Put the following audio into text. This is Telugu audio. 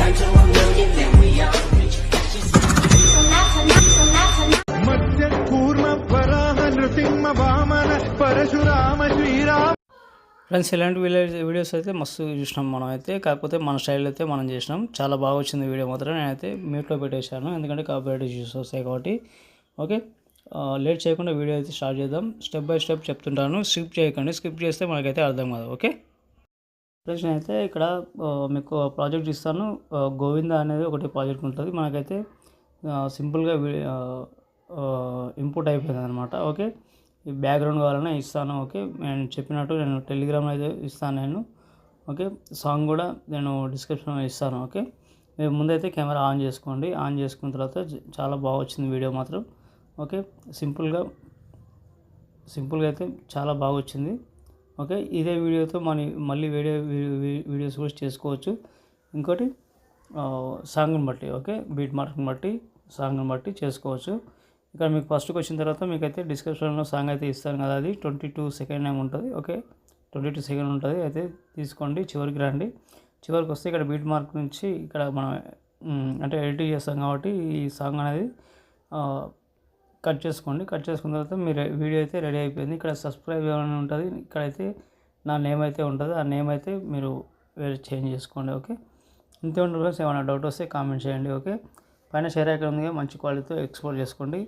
time to a million, then we all reach. మధ్య కూర్మ వరాహ నృసింహ వామన పరశురామ శ్రీరామ. ఫ్రెండ్స్, ఇలాంటి వీడియోస్ అయితే మస్తు చూసినాం మనం అయితే. కాకపోతే మన స్టైల్ అయితే మనం చేసినాం. చాలా బాగా వచ్చింది వీడియో మాత్రం. నేనైతే మ్యూట్లో పెట్టేశాను, ఎందుకంటే కాపీరైట్ ఇష్యూస్ వస్తాయి కాబట్టి. ఓకే, లేట్ చేయకుండా వీడియో అయితే స్టార్ట్ చేద్దాం. స్టెప్ బై స్టెప్ చెప్తుంటాను, స్కిప్ చేయకండి. స్కిప్ చేస్తే మనకైతే అర్థం కాదు. ఓకే ఫ్రెండ్స్, నేనైతే ఇక్కడ మీకు ప్రాజెక్ట్ ఇస్తాను. గోవింద అనేది ఒకటి ప్రాజెక్ట్ ఉంటుంది మనకైతే. సింపుల్గా ఇంపుట్ అయిపోయింది అనమాట. ఓకే, ఈ బ్యాక్గ్రౌండ్ కావాలన్నా ఇస్తాను. ఓకే, నేను చెప్పినట్టు నేను టెలిగ్రామ్లో అయితే ఇస్తాను నేను. ఓకే, సాంగ్ కూడా నేను డిస్క్రిప్షన్లో ఇస్తాను. ఓకే, మీరు ముందైతే కెమెరా ఆన్ చేసుకోండి. ఆన్ చేసుకున్న తర్వాత చాలా బాగా వచ్చింది వీడియో మాత్రం. ఓకే, సింపుల్గా అయితే చాలా బాగా వచ్చింది. ఓకే, ఇదే వీడియోతో మళ్ళీ వీడియోస్ కూడా చేసుకోవచ్చు. ఇంకోటి సాంగ్ని బట్టి, ఓకే, బీట్ మార్క్ని బట్టి సాంగ్ని బట్టి చేసుకోవచ్చు. ఇక్కడ మీకు ఫస్ట్కి వచ్చిన తర్వాత మీకైతే డిస్క్రిప్షన్లో సాంగ్ అయితే ఇస్తాను కదా, అది 22 సెకండ్ ఏమి ఉంటుంది. ఓకే, 22 సెకండ్ ఉంటుంది. అయితే తీసుకోండి, చివరికి రండి. చివరికి వస్తే ఇక్కడ బీట్ మార్క్ నుంచి ఇక్కడ మనం అంటే ఎడిట్ చేస్తాం కాబట్టి ఈ సాంగ్ అనేది కట్ చేసుకోండి. కట్ చేసుకున్న తర్వాత మీరు వీడియో అయితే రెడీ అయిపోయింది. ఇక్కడ సబ్స్క్రైబ్ అని ఉంటుంది, ఇక్కడైతే నా నేమ్ అయితే ఉంటుంది. ఆ నేమ్ అయితే మీరు వేరే చేంజ్ చేసుకోండి. ఓకే, ఇంతే ఉంటుంది. ఏమైనా డౌట్ వస్తే కామెంట్ చేయండి. ఓకే, పైన షేర్ ఐకాన్ ఉంది, మంచి క్వాలిటీతో ఎక్స్పోర్ట్ చేసుకోండి.